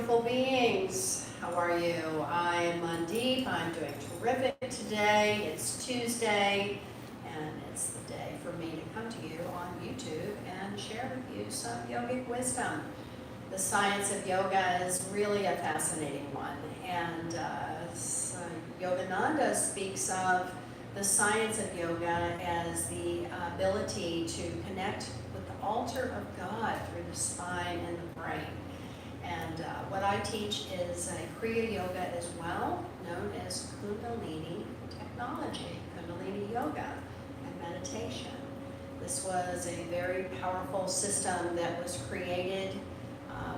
beautiful beings. How are you? I am Mandeep. I'm doing terrific today. It's Tuesday, and it's the day for me to come to you on YouTube and share with you some yogic wisdom. The science of yoga is really a fascinating one, and Yogananda speaks of the science of yoga as the ability to connect with the altar of God through the spine and the brain. And what I teach is Kriya yoga as well, known as Kundalini technology, Kundalini yoga and meditation. This was a very powerful system that was created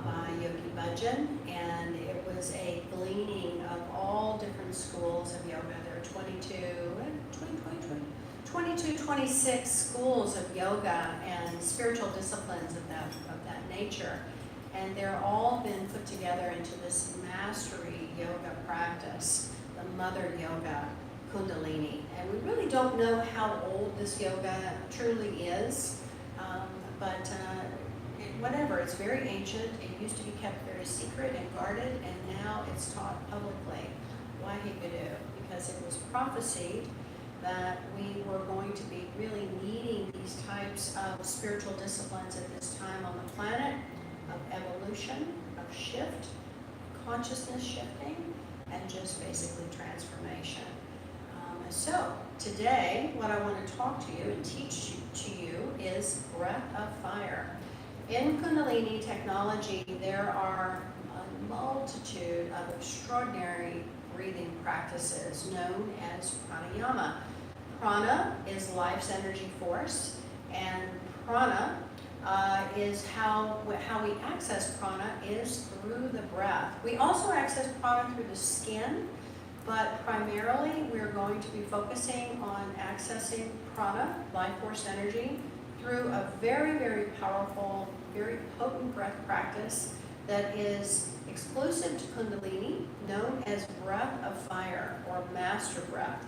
by Yogi Bhajan, and it was a gleaning of all different schools of yoga. There are 26 schools of yoga and spiritual disciplines of that nature. And they're all been put together into this mastery yoga practice, the mother yoga, Kundalini. And we really don't know how old this yoga truly is, but whatever, it's very ancient. It used to be kept very secret and guarded, and now it's taught publicly. Why Hikadu? Because it was prophesied that we were going to be really needing these types of spiritual disciplines at this time on the planet, of evolution, of shift, consciousness shifting, and just basically transformation. So today, what I want to talk to you and teach to you is breath of fire. In Kundalini technology, there are a multitude of extraordinary breathing practices known as pranayama. Prana is life's energy force, and prana is how we access prana is through the breath. We also access prana through the skin, but primarily we're going to be focusing on accessing prana, life force energy, through a very, very powerful, very potent breath practice that is exclusive to Kundalini, known as breath of fire or master breath.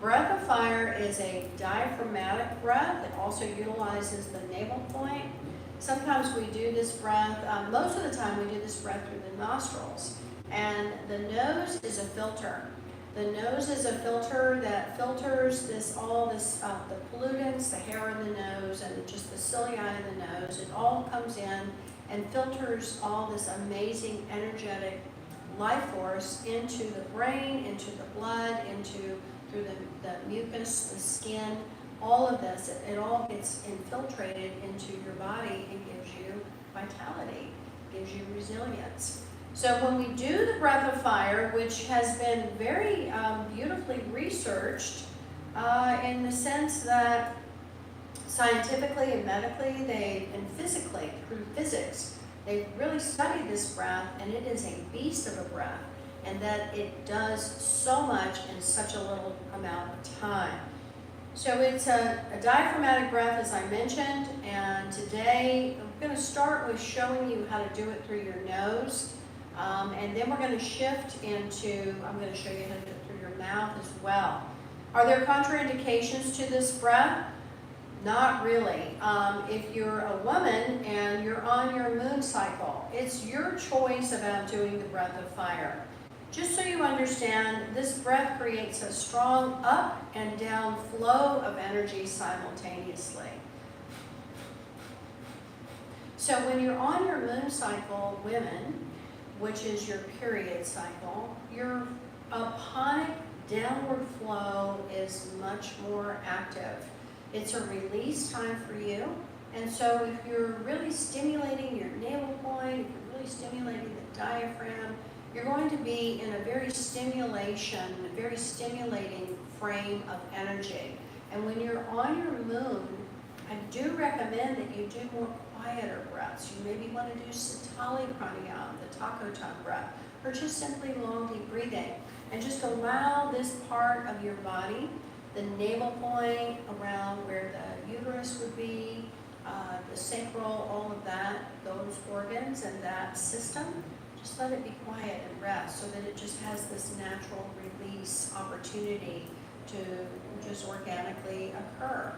Breath of fire is a diaphragmatic breath. It also utilizes the navel point. Sometimes we do this breath, most of the time we do this breath through the nostrils. And the nose is a filter. The nose is a filter that filters the pollutants, the hair of the nose, and just the cilia of the nose. It all comes in and filters all this amazing energetic life force into the brain, into the blood, through the mucus, the skin, all of this. It all gets infiltrated into your body and gives you vitality, gives you resilience. So when we do the breath of fire, which has been very beautifully researched in the sense that scientifically and medically, and physically, through physics, they've really studied this breath, and it is a beast of a breath, and that it does so much in such a little amount of time. So it's a diaphragmatic breath, as I mentioned, and today I'm going to start with showing you how to do it through your nose. And then we're going to shift into, I'm going to show you how to do it through your mouth as well. Are there contraindications to this breath? Not really. If you're a woman and you're on your moon cycle, it's your choice about doing the breath of fire. Just so you understand, this breath creates a strong up and down flow of energy simultaneously. So when you're on your moon cycle, women, which is your period cycle, your aponic downward flow is much more active. It's a release time for you. And so if you're really stimulating your navel point, if you're really stimulating the diaphragm, you're going to be in a very stimulating frame of energy. And when you're on your moon, I do recommend that you do more quieter breaths. You maybe want to do Satali Pranayama, the taco tongue breath, or just simply long deep breathing. And just allow this part of your body, the navel point around where the uterus would be, the sacral, all of that, those organs and that system, just let it be quiet and rest so that it just has this natural release opportunity to just organically occur.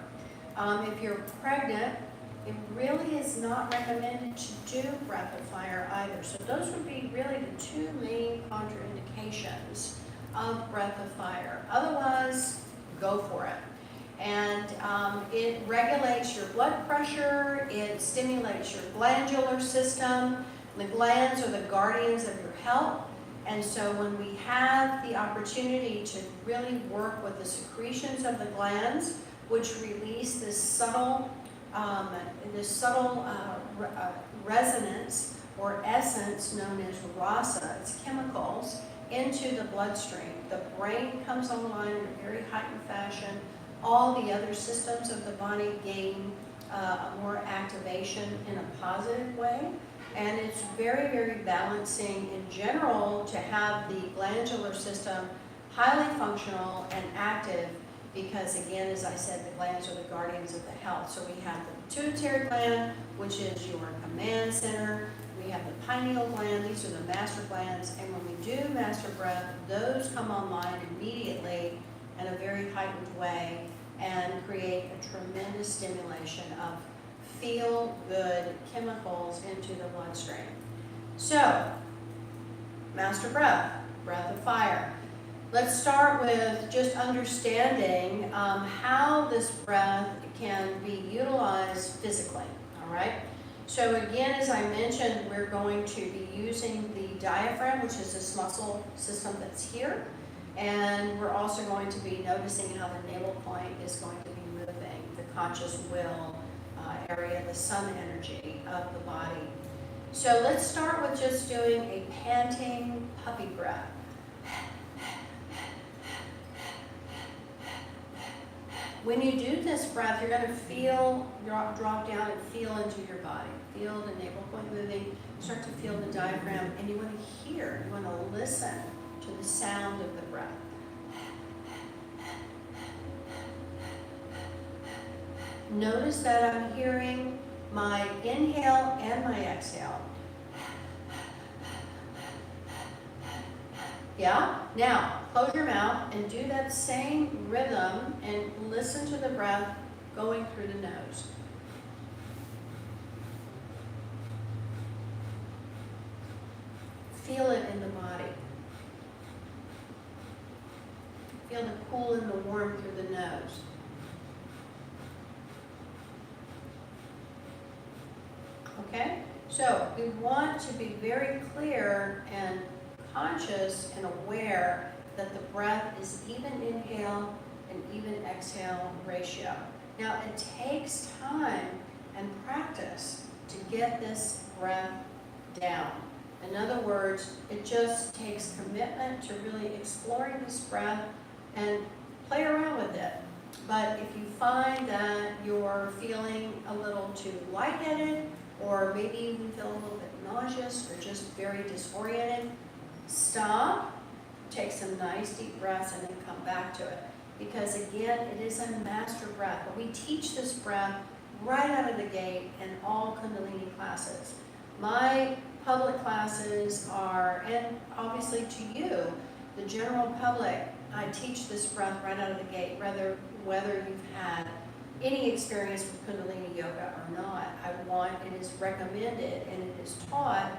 If you're pregnant, it really is not recommended to do breath of fire either. So those would be really the two main contraindications of breath of fire. Otherwise, go for it. And it regulates your blood pressure, it stimulates your glandular system. The glands are the guardians of your health. And so when we have the opportunity to really work with the secretions of the glands, which release this subtle resonance or essence known as rasa, it's chemicals, into the bloodstream. The brain comes online in a very heightened fashion. All the other systems of the body gain more activation in a positive way. And it's very, very balancing in general to have the glandular system highly functional and active because, again, as I said, the glands are the guardians of the health. So we have the pituitary gland, which is your command center. We have the pineal gland. These are the master glands. And when we do master breath, those come online immediately in a very heightened way and create a tremendous stimulation of feel-good chemicals into the bloodstream. So, master breath, breath of fire. Let's start with just understanding how this breath can be utilized physically, all right? So again, as I mentioned, we're going to be using the diaphragm, which is this muscle system that's here, and we're also going to be noticing how the navel point is going to be moving, the conscious will area, the sun energy of the body. So let's start with just doing a panting puppy breath. When you do this breath, you're going to feel, drop down and feel into your body. Feel the navel point moving, start to feel the diaphragm, and you want to hear, you want to listen to the sound of the breath. Notice that I'm hearing my inhale and my exhale. Yeah? Now, close your mouth and do that same rhythm and listen to the breath going through the nose. Feel it in the body. Feel the cool and the warm through the nose. Okay? So we want to be very clear and conscious and aware that the breath is even inhale and even exhale ratio. Now it takes time and practice to get this breath down. In other words, it just takes commitment to really exploring this breath and play around with it. But if you find that you're feeling a little too lightheaded, or maybe even feel a little bit nauseous or just very disoriented, stop, take some nice deep breaths, and then come back to it. Because again, it is a master breath. But we teach this breath right out of the gate in all Kundalini classes. My public classes are, and obviously to you, the general public, I teach this breath right out of the gate, whether you've had any experience with Kundalini Yoga or not. It is recommended and it is taught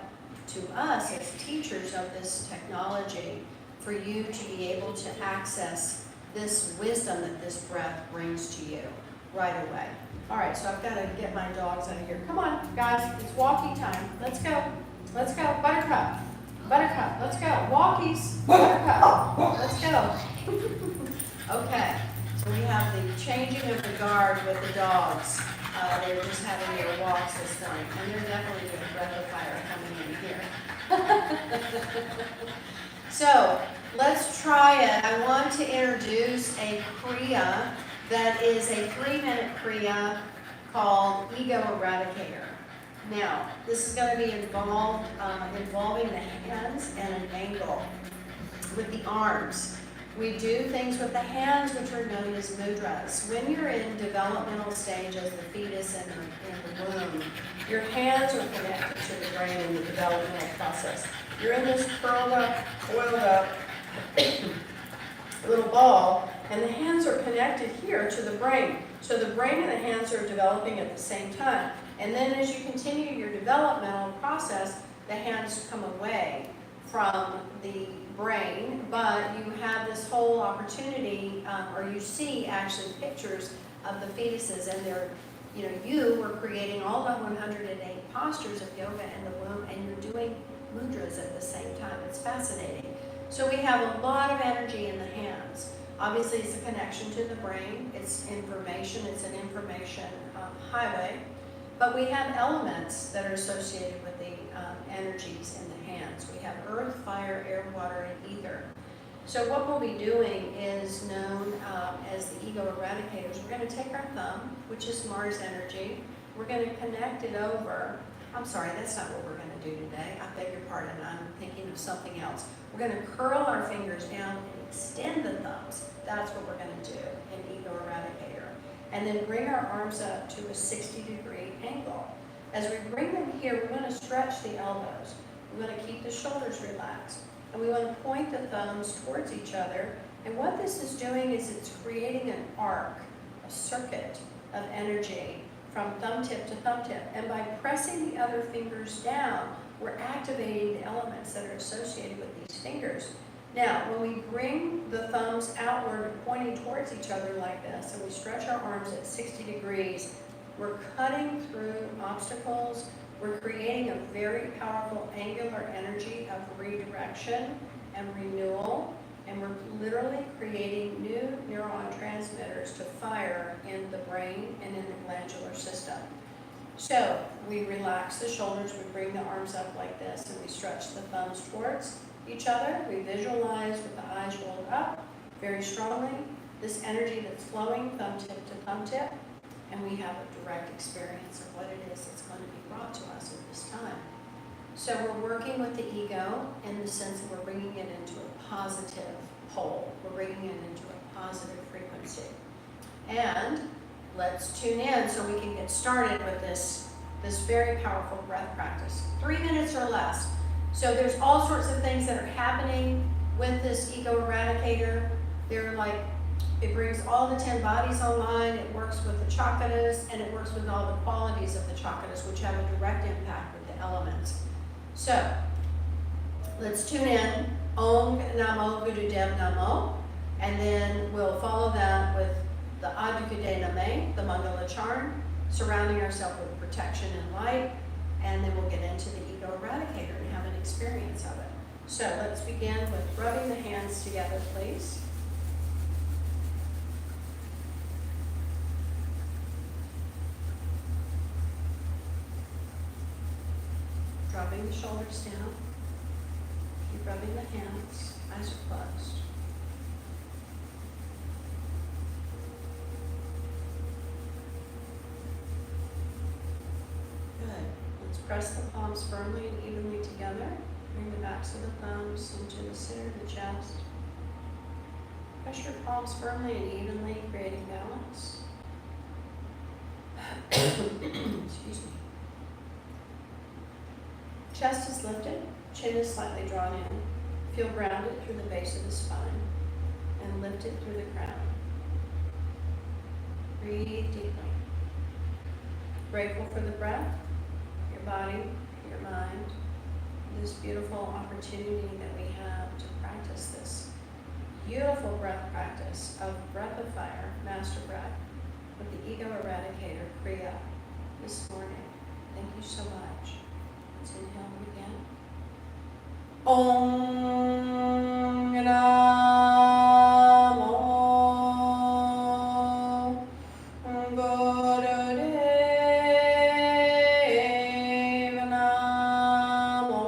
to us as teachers of this technology for you to be able to access this wisdom that this breath brings to you right away. All right, so I've got to get my dogs out of here. Come on, guys, it's walkie time. Let's go. Let's go. Buttercup. Buttercup, let's go. Walkies. Buttercup. Let's go. Okay. So we have the changing of the guard with the dogs. They're just having their walks this morning, and they're definitely a breath of fire coming in here. So let's try it. I want to introduce a Kriya that is a 3-minute Kriya called Ego Eradicator. Now, this is going to be involving the hands and an angle with the arms. We do things with the hands, which are known as mudras. When you're in developmental stage as the fetus in the womb, your hands are connected to the brain in the developmental process. You're in this curled up, coiled up little ball, and the hands are connected here to the brain. So the brain and the hands are developing at the same time. And then as you continue your developmental process, the hands come away from the brain, but you have this whole opportunity, or you see actually pictures of the fetuses, and they're, you were creating all the 108 postures of yoga in the womb, and you're doing mudras at the same time. It's fascinating. So we have a lot of energy in the hands. Obviously, it's a connection to the brain. It's information. It's an information highway. But we have elements that are associated with the energies in the hands. We have earth, fire, air, water, and ether. So what we'll be doing is known as the ego eradicators. We're going to take our thumb, which is Mars energy. We're going to connect it over. I'm sorry, that's not what we're going to do today. I beg your pardon. I'm thinking of something else. We're going to curl our fingers down and extend the thumbs. That's what we're going to do in ego eradicator. And then bring our arms up to a 60-degree angle. As we bring them here, we're going to stretch the elbows. We're going to keep the shoulders relaxed. And we want to point the thumbs towards each other. And what this is doing is it's creating an arc, a circuit of energy from thumb tip to thumb tip. And by pressing the other fingers down, we're activating the elements that are associated with these fingers. Now, when we bring the thumbs outward, pointing towards each other like this, and we stretch our arms at 60 degrees, we're cutting through obstacles. We're creating a very powerful angular energy of redirection and renewal, and we're literally creating new neuron transmitters to fire in the brain and in the glandular system. So we relax the shoulders, we bring the arms up like this, and we stretch the thumbs towards each other. We visualize with the eyes rolled up very strongly this energy that's flowing thumb tip to thumb tip, and we have a direct experience of what it is that's going to be brought to us at this time. So we're working with the ego in the sense that we're bringing it into a positive pole. We're bringing it into a positive frequency. And let's tune in so we can get started with this very powerful breath practice. 3 minutes or less. So there's all sorts of things that are happening with this ego eradicator. It brings all the 10 bodies online, it works with the chakras, and it works with all the qualities of the chakras, which have a direct impact with the elements. So, let's tune in. Om Namo Gurudev Namo, and then we'll follow that with the Adhukude Name, the Mangala charm, surrounding ourselves with protection and light, and then we'll get into the ego eradicator and have an experience of it. So let's begin with rubbing the hands together, please. Dropping the shoulders down. Keep rubbing the hands. Eyes are closed. Good. Let's press the palms firmly and evenly together. Bring the backs of the thumbs into the center of the chest. Press your palms firmly and evenly, creating balance. Excuse me. Chest is lifted, chin is slightly drawn in. Feel grounded through the base of the spine and lifted through the crown. Breathe deeply. Grateful for the breath, your body, your mind, this beautiful opportunity that we have to practice this beautiful breath practice of breath of fire, master breath, with the ego eradicator, Kriya, this morning. Thank you so much. Let's inhale again. Om Namo Gurudev Namo.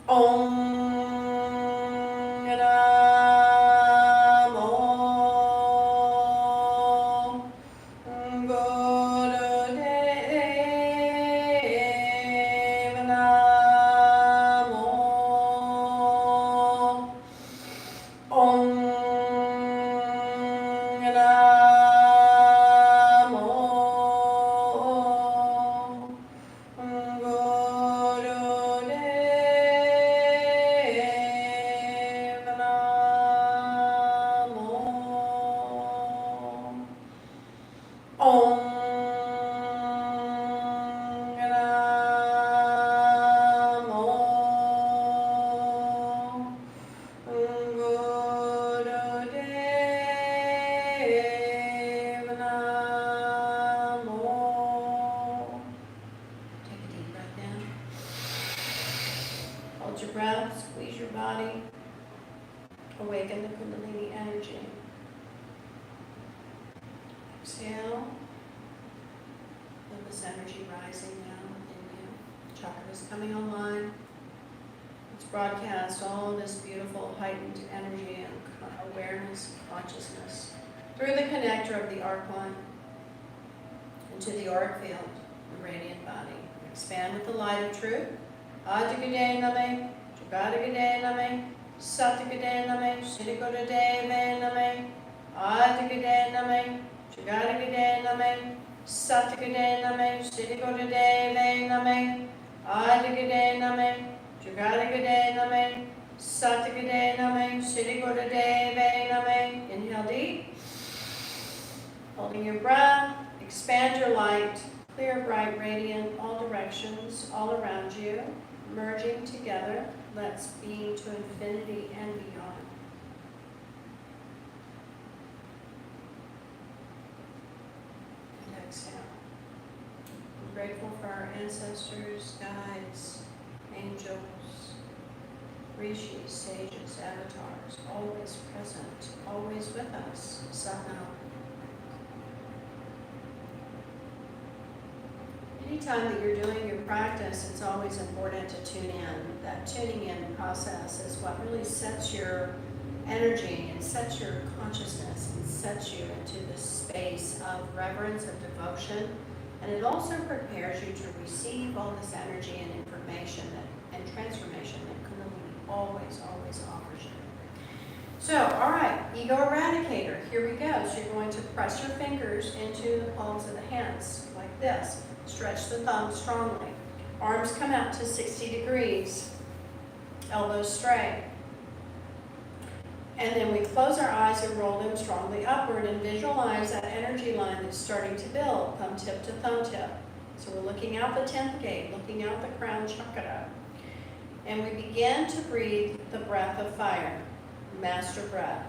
Om Namo Gurudev Namo. your breath, squeeze your body, awaken the Kundalini energy. Exhale, feel this energy rising now in you. Chakras coming online. Let's broadcast all this beautiful heightened energy and awareness, consciousness through the connector of the arc line into the auric field, the radiant body. Expand with the light of truth. Adhikade name, Jugadagade name, Satakade name, Siddhikodade name, Adhikade name, Jugadagade name, Satakade name, Siddhikodade name, Adhikade name, Jugadagade name, Satakade name, Siddhikodade name. Inhale deep. Holding your breath, expand your light, clear, bright, radiant, all directions, all around you, merging together. Let's beam to infinity and beyond. And exhale. I'm grateful for our ancestors, guides, angels, rishis, sages, avatars, always present, always with us. Satnam. Anytime that you're doing your practice, it's always important to tune in. That tuning in process is what really sets your energy and sets your consciousness and sets you into this space of reverence, of devotion. And it also prepares you to receive all this energy and information and transformation that Kundalini always, always offers you. So, all right, ego eradicator. Here we go. So you're going to press your fingers into the palms of the hands like this. Stretch the thumbs strongly. Arms come out to 60 degrees. Elbows straight. And then we close our eyes and roll them strongly upward and visualize that energy line that's starting to build, thumb tip to thumb tip. So we're looking out the 10th gate, looking out the crown chakra. And we begin to breathe the breath of fire, master breath.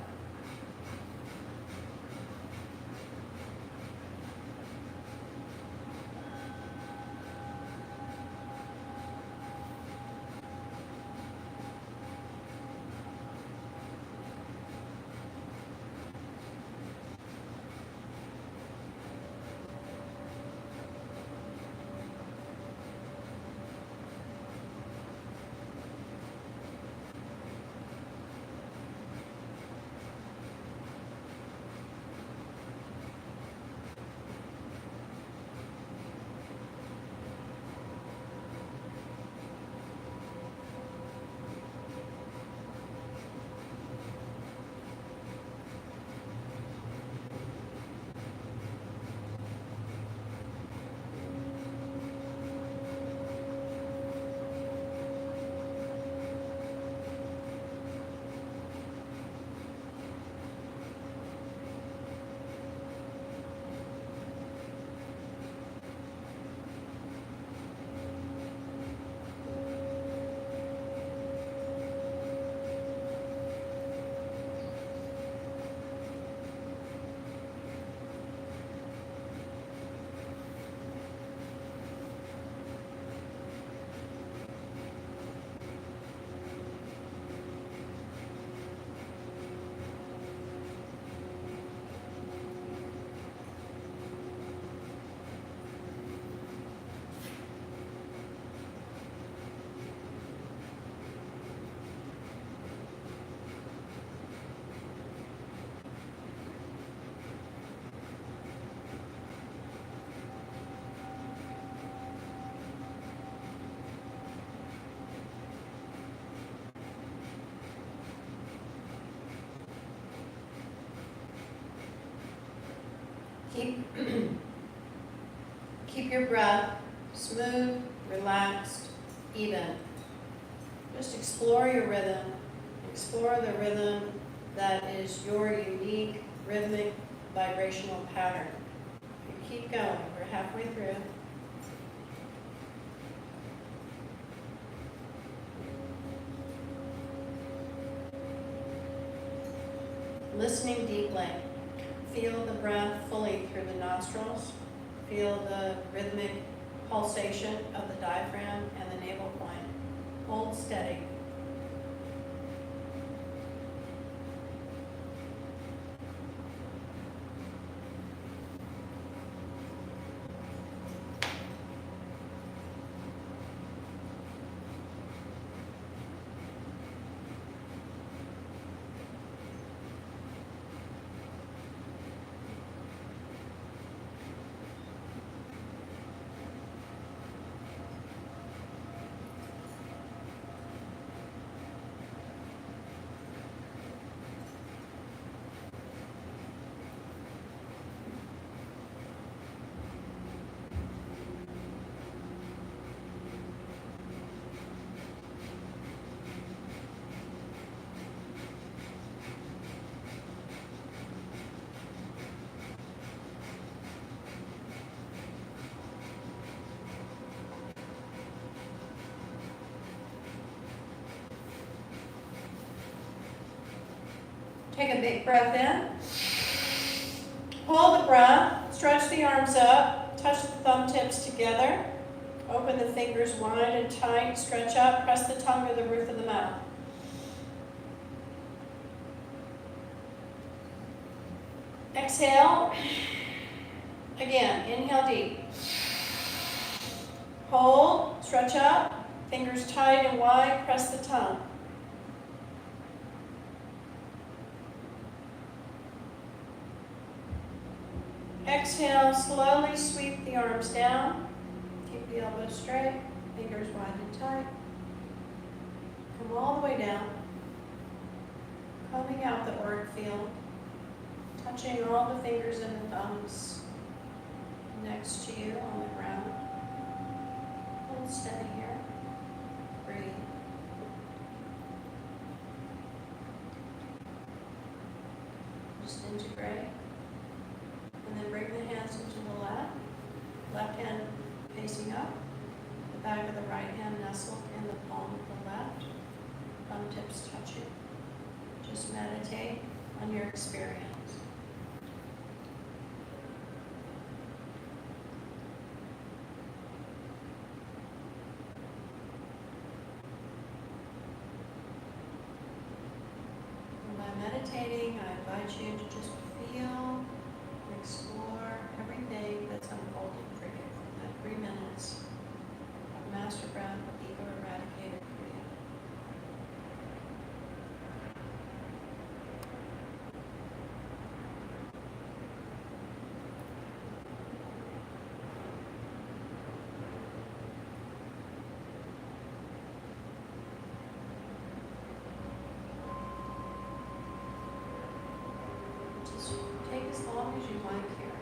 Keep your breath smooth, relaxed, even. Just explore your rhythm. Explore the rhythm that is your unique rhythmic vibrational pattern. You keep going. We're halfway through. Listening deeply. Feel the breath fully through the nostrils. Feel the rhythmic pulsation of the diaphragm and the navel point. Hold steady. Take a big breath in. Hold the breath. Stretch the arms up. Touch the thumb tips together. Open the fingers wide and tight. Stretch up. Press the tongue to the roof of the mouth. Exhale. Again, inhale deep. Hold. Stretch up. Fingers tight and wide. Press the tongue. Exhale, slowly sweep the arms down. Keep the elbows straight, fingers wide and tight. Come all the way down. Combing out the auric field. Touching all the fingers and the thumbs next to you on the ground. Hold steady here. Breathe. Just integrate. And then bring the hands into the left hand facing up, the back of the right hand nestled in the palm of the left, thumb tips touching. Just meditate on your experience. And by meditating, I invite you to just feel, explore everything that's unfolding for you from that 3 minutes of Master Breath, Ego Eradicator Kriya. Just take as long as you like here.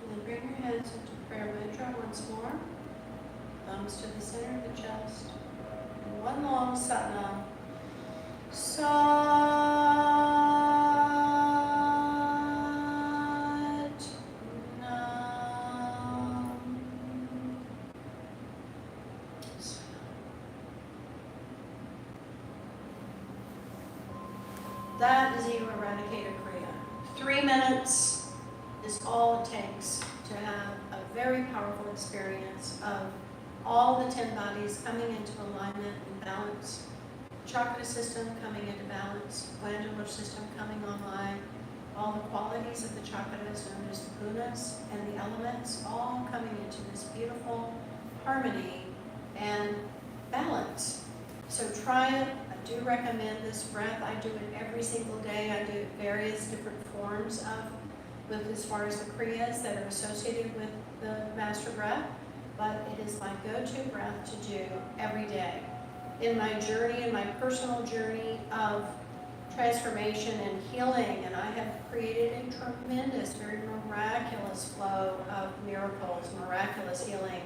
And then bring your hands into prayer mantra once more. Thumbs to the center of the chest. And one long satnam. That is Ego Eradicator Kriya. 3 minutes is all it takes to have a very powerful experience of all the 10 bodies coming into alignment and balance, chakra system coming into balance, glandular system coming online, all the qualities of the chakras known as the gunas and the elements all coming into this beautiful harmony and balance. So try it. I do recommend this breath. I do it every single day. I do it various different forms with as far as the kriyas that are associated with the master breath, but it is my go-to breath to do every day. In my journey, in my personal journey of transformation and healing, and I have created a tremendous, very miraculous flow of miracles, miraculous healing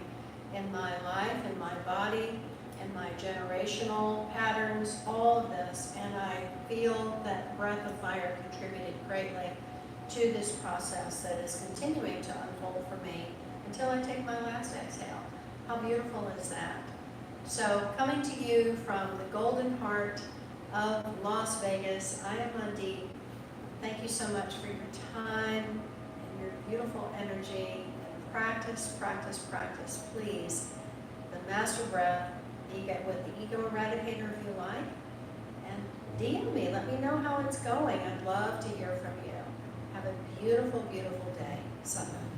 in my life, in my body, in my generational patterns, all of this, and I feel that breath of fire contributed greatly to this process that is continuing to unfold for me until I take my last exhale. How beautiful is that? So coming to you from the golden heart of Las Vegas, I am Mandeep. Thank you so much for your time and your beautiful energy. Practice, practice, practice, please. The master breath, with the Ego Eradicator if you like, and DM me. Let me know how it's going. I'd love to hear from you. Have a beautiful, beautiful day. Sana.